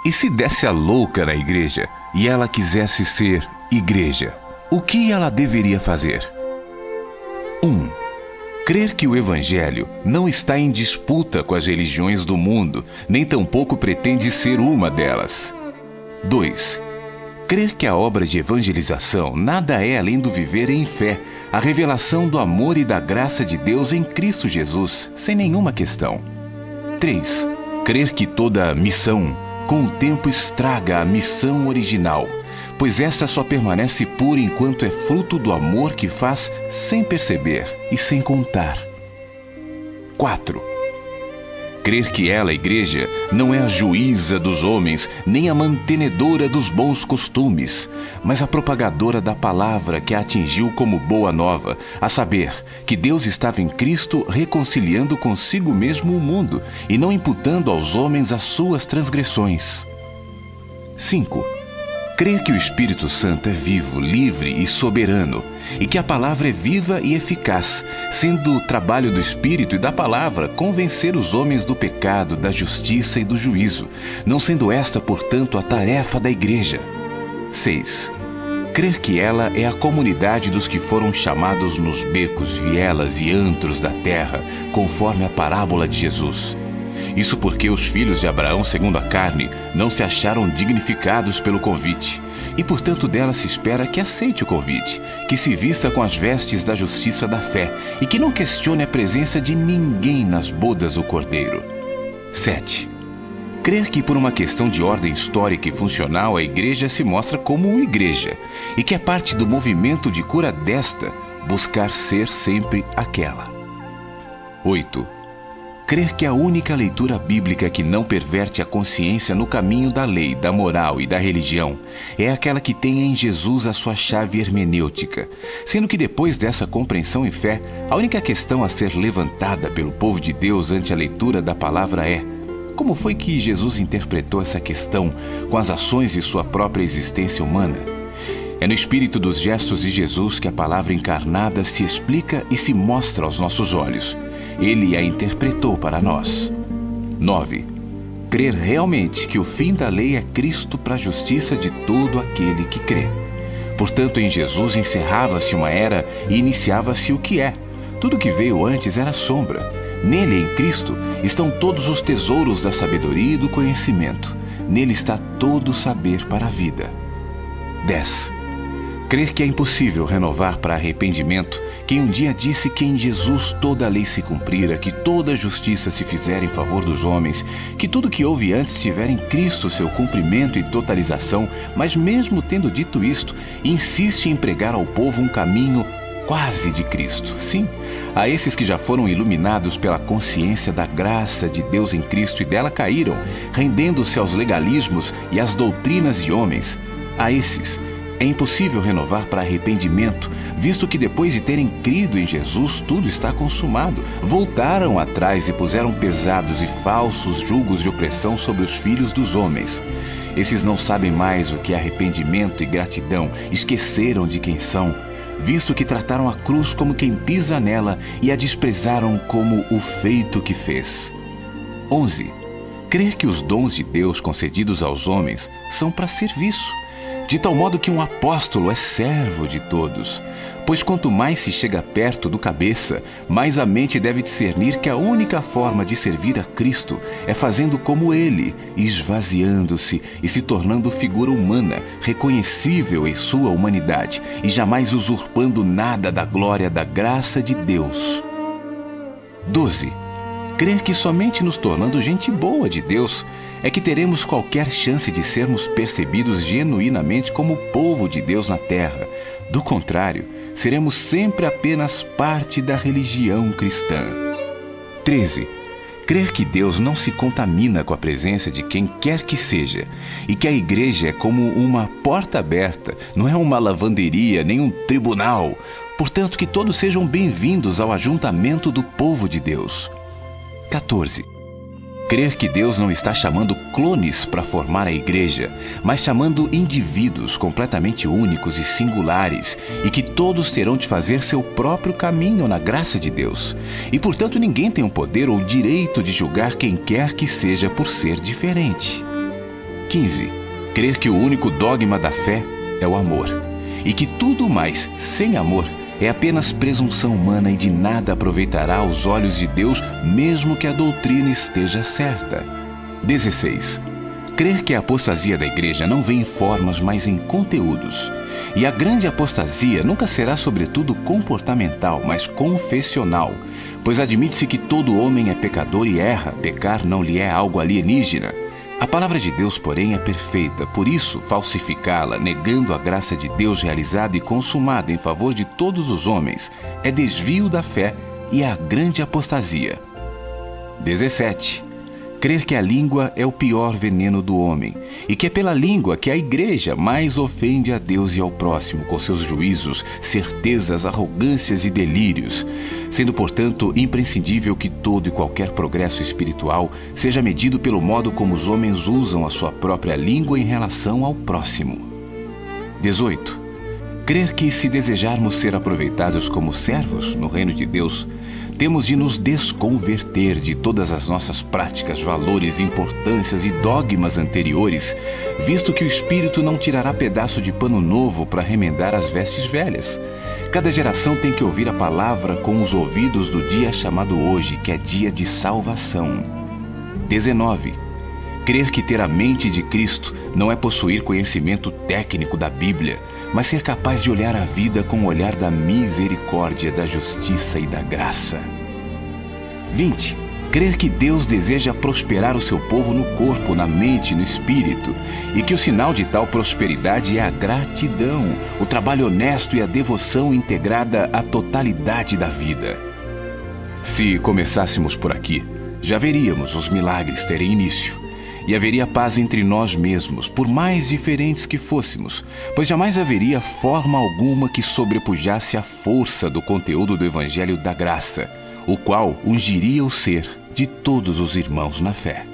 E se desse a louca na igreja e ela quisesse ser igreja, o que ela deveria fazer? 1. Crer que o Evangelho não está em disputa com as religiões do mundo, nem tampouco pretende ser uma delas. 2. Crer que a obra de evangelização nada é além do viver em fé, a revelação do amor e da graça de Deus em Cristo Jesus, sem nenhuma questão. 3. Crer que toda missão, com o tempo, estraga a missão original, pois essa só permanece pura enquanto é fruto do amor que faz sem perceber e sem contar. 4. Crer que ela, a igreja, não é a juíza dos homens, nem a mantenedora dos bons costumes, mas a propagadora da palavra que a atingiu como boa nova, a saber, que Deus estava em Cristo reconciliando consigo mesmo o mundo e não imputando aos homens as suas transgressões. 5. Crer que o Espírito Santo é vivo, livre e soberano, e que a palavra é viva e eficaz, sendo o trabalho do Espírito e da palavra convencer os homens do pecado, da justiça e do juízo, não sendo esta, portanto, a tarefa da igreja. 6. Crer que ela é a comunidade dos que foram chamados nos becos, vielas e antros da terra, conforme a parábola de Jesus. Isso porque os filhos de Abraão, segundo a carne, não se acharam dignificados pelo convite, e portanto dela se espera que aceite o convite, que se vista com as vestes da justiça da fé, e que não questione a presença de ninguém nas bodas do Cordeiro. 7. Crer que por uma questão de ordem histórica e funcional a igreja se mostra como igreja, e que é parte do movimento de cura desta buscar ser sempre aquela. 8. Crer que a única leitura bíblica que não perverte a consciência no caminho da lei, da moral e da religião é aquela que tem em Jesus a sua chave hermenêutica, sendo que depois dessa compreensão e fé, a única questão a ser levantada pelo povo de Deus ante a leitura da palavra é: como foi que Jesus interpretou essa questão com as ações de sua própria existência humana? É no espírito dos gestos de Jesus que a palavra encarnada se explica e se mostra aos nossos olhos. Ele a interpretou para nós. 9. Crer realmente que o fim da lei é Cristo para a justiça de todo aquele que crê. Portanto, em Jesus encerrava-se uma era e iniciava-se o que é. Tudo que veio antes era sombra. Nele, em Cristo, estão todos os tesouros da sabedoria e do conhecimento. Nele está todo o saber para a vida. 10. Crer que é impossível renovar para arrependimento quem um dia disse que em Jesus toda a lei se cumprira, que toda a justiça se fizera em favor dos homens, que tudo que houve antes tivera em Cristo seu cumprimento e totalização, mas mesmo tendo dito isto, insiste em pregar ao povo um caminho quase de Cristo. Sim, a esses que já foram iluminados pela consciência da graça de Deus em Cristo e dela caíram, rendendo-se aos legalismos e às doutrinas de homens, a esses é impossível renovar para arrependimento, visto que depois de terem crido em Jesus tudo está consumado, voltaram atrás e puseram pesados e falsos julgos de opressão sobre os filhos dos homens. Esses não sabem mais o que é arrependimento e gratidão, esqueceram de quem são, visto que trataram a cruz como quem pisa nela e a desprezaram como o feito que fez. 11. Crer que os dons de Deus concedidos aos homens são para serviço, de tal modo que um apóstolo é servo de todos. Pois quanto mais se chega perto do cabeça, mais a mente deve discernir que a única forma de servir a Cristo é fazendo como Ele, esvaziando-se e se tornando figura humana, reconhecível em sua humanidade, e jamais usurpando nada da glória da graça de Deus. 12. Crer que somente nos tornando gente boa de Deus é que teremos qualquer chance de sermos percebidos genuinamente como povo de Deus na terra. Do contrário, seremos sempre apenas parte da religião cristã. 13. Crer que Deus não se contamina com a presença de quem quer que seja, e que a igreja é como uma porta aberta, não é uma lavanderia nem um tribunal. Portanto, que todos sejam bem-vindos ao ajuntamento do povo de Deus. 14. Crer que Deus não está chamando clones para formar a igreja, mas chamando indivíduos completamente únicos e singulares, e que todos terão de fazer seu próprio caminho na graça de Deus. E, portanto, ninguém tem o poder ou o direito de julgar quem quer que seja por ser diferente. 15. Crer que o único dogma da fé é o amor, e que tudo mais sem amor é apenas presunção humana e de nada aproveitará aos olhos de Deus, mesmo que a doutrina esteja certa. 16. Crer que a apostasia da igreja não vem em formas, mas em conteúdos. E a grande apostasia nunca será sobretudo comportamental, mas confessional, pois admite-se que todo homem é pecador e erra, pecar não lhe é algo alienígena. A palavra de Deus, porém, é perfeita, por isso, falsificá-la, negando a graça de Deus realizada e consumada em favor de todos os homens, é desvio da fé e é a grande apostasia. 17. Crer que a língua é o pior veneno do homem, e que é pela língua que a igreja mais ofende a Deus e ao próximo, com seus juízos, certezas, arrogâncias e delírios, sendo, portanto, imprescindível que todo e qualquer progresso espiritual seja medido pelo modo como os homens usam a sua própria língua em relação ao próximo. 18. Crer que, se desejarmos ser aproveitados como servos no reino de Deus, temos de nos desconverter de todas as nossas práticas, valores, importâncias e dogmas anteriores, visto que o Espírito não tirará pedaço de pano novo para remendar as vestes velhas. Cada geração tem que ouvir a palavra com os ouvidos do dia chamado hoje, que é dia de salvação. 19. Crer que ter a mente de Cristo não é possuir conhecimento técnico da Bíblia, mas ser capaz de olhar a vida com o olhar da misericórdia, da justiça e da graça. 20. Crer que Deus deseja prosperar o seu povo no corpo, na mente e no espírito, e que o sinal de tal prosperidade é a gratidão, o trabalho honesto e a devoção integrada à totalidade da vida. Se começássemos por aqui, já veríamos os milagres terem início. E haveria paz entre nós mesmos, por mais diferentes que fôssemos, pois jamais haveria forma alguma que sobrepujasse a força do conteúdo do Evangelho da Graça, o qual ungiria o ser de todos os irmãos na fé.